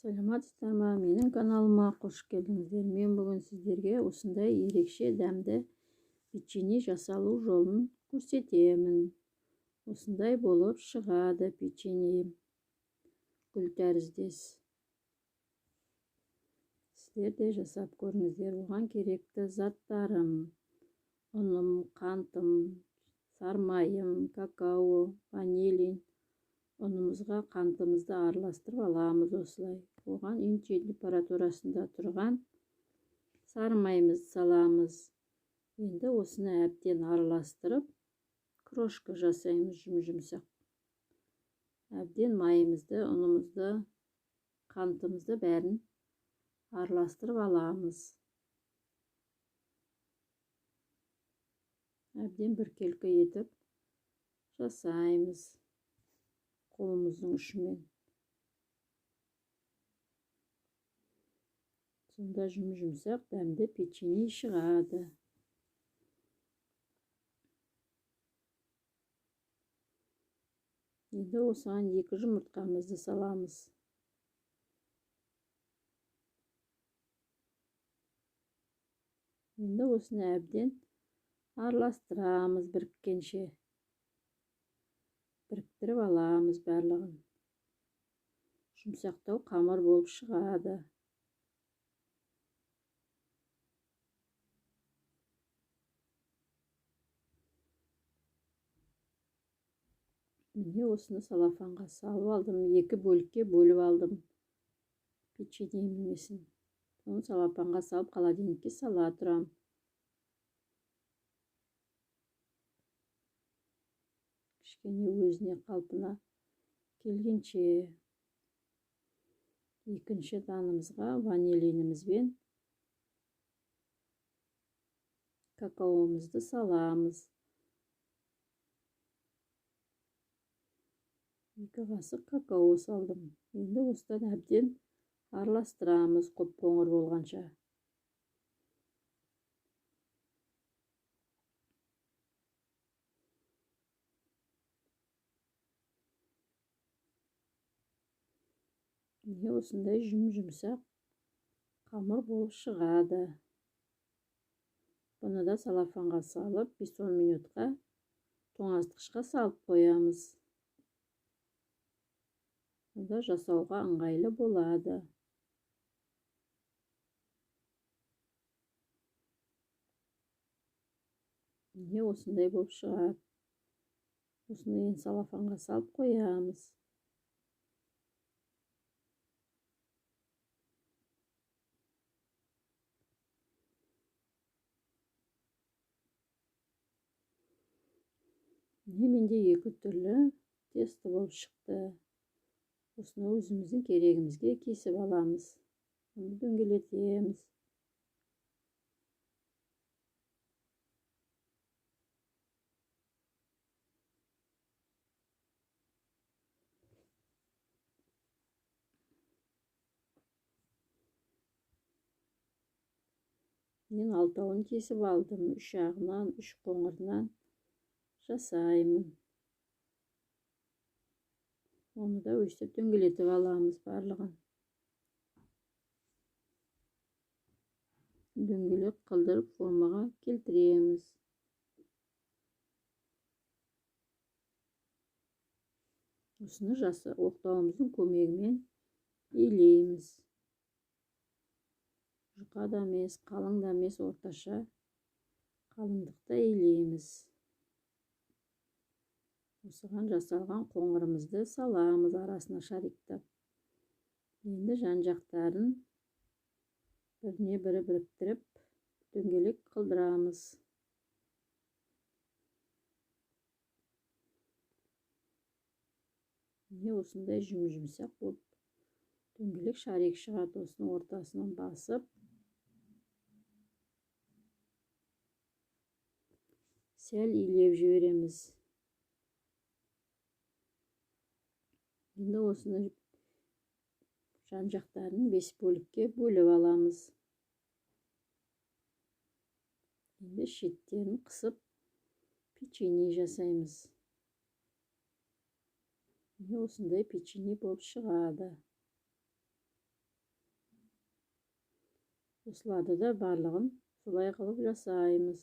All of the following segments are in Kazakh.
Саламатсыздар ма? Менің каналыма қош келдіңіздер. Мен бүгін сіздерге осындай ерекше дәмді печенье жасалу жолын көрсетемін. Осындай болып шығады печенье. Гүл тәріздес. Сіздер де жасап көріңіздер. Оған керекті заттарым: ұным, қантым, сармайым, какао, ванилин. Ұнымызға қантымызды араластырып аламыз осылай. Оған үй температурасында тұрған сармайымызды саламыз. Енді осыны әбден араластырып, крошка жасаймыз жұмсақ. Әбден майымызды, ұнымызды, қантымызды бәрін араластырып аламыз. Әбден біркелкі етіп жасаймыз қолымыздың ұшымен. Сонда жұмсақ дәмді печенье шығады. Енді осыған 2 жұмыртқамызды саламыз. Енді осыны әбден араластырамыз біріккенше. Біріктіріп аламыз барлығын. Жұмсақтау қамыр болып шығады. Міне осыны салафанға салып алдым. 2 бөлікке бөліп алдым печеньенің. Соны салафанға салып холодильникке сала тұрам. Кішкене өзіне қалпына келгенше. Екінші данымызға ванилиніміз бен какаомызды саламыз. 2 қасық какао салдым. Енді осыдан әбден араластырамыз қоңыр болғанша. Міне осындай жұмсақ қамыр болып шығады. Бұны да салафанға салып 5-10 минутқа тоңазытқышқа салып қоямыз. Онда жасауға ыңғайлы болады. Міне осындай болып шығады. Осыны енді салафанға салып қоямыз. Менде 2 түрлі тесто болып шықты. Осыны өзіміздің керегімізге кесіп аламыз. Оны дөңгелетеміз. Мен 6-ауын кесіп алдым. 3 жағынан, 3 қоңырынан жасаймын. Оны да өстіп дөңгелетіп аламыз барлығын. Дөңгелек қылдырып формаға келтіреміз. Осыны оқтауымыздың көмегімен илейміз. Жұқа да емес, қалың да емес, орташа қалыңдықта илейміз. Осыған жасалған қоңырымызды саламыз арасына шариктап. Енді жан жақтарын біріне бірі біріктіріп, дөңгелек қылдырамыз. Міне осындай жұмсақ болып дөңгелек шарик шығады. Осыны ортасынан басып, сәл илеп жібереміз. Енді осыны жан жақтарын 5 бөлікке бөліп аламыз. Енді шеттерін қысып печенье жасаймыз. Осындай печенье болып шығады. Осыларды да барлығын солай қылып жасаймыз.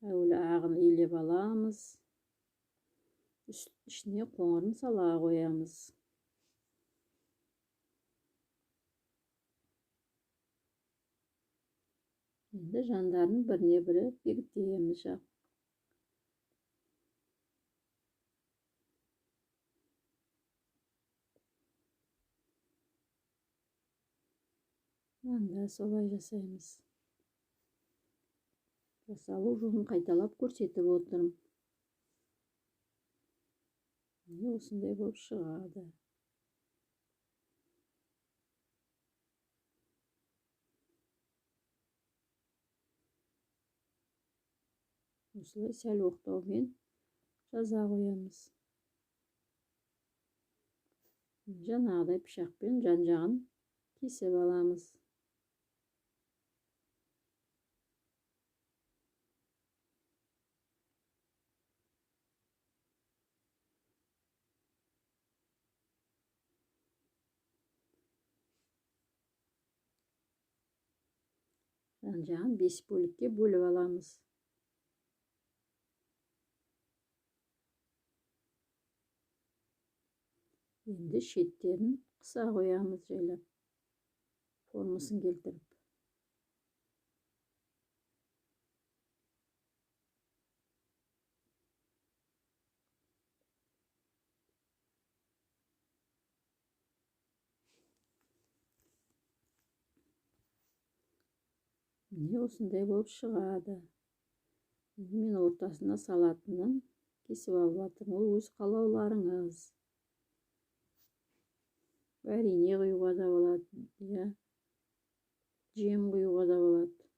Әуелі ағын илеп аламыз. Ішіне қоңырын сала қоямыз. Енді жандарын біріне бірі бекітеміз. Анда солай жасаймыз. Жасалу жолын қайталап көрсетіп отырмын. Осындай болып шығады. Осылай сәл оқтаумен жаза қоямыз. Жаңағыдай пышақпен жан-жағын кесіп аламыз. Жан-жағын 5 бөлікке бөліп аламыз. Енді шеттерін қыса қоямыз жайлап, формасын келтіріп. Осындай болып шығады. Мен ортасына салатынын кесіп алып жатырмын. Ол өз қалауларыңыз. Әрине құюға да болады, жем құюға да болады.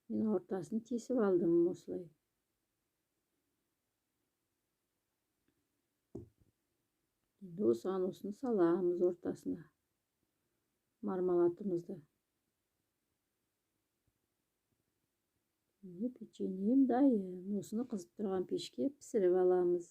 Мен ортасын кесіп алдым осылай. Енді осыны саламыз ортасына. Мармеладымызды. Печеньем дайын. Осыны қызып тұрған пешке пісіріп аламыз.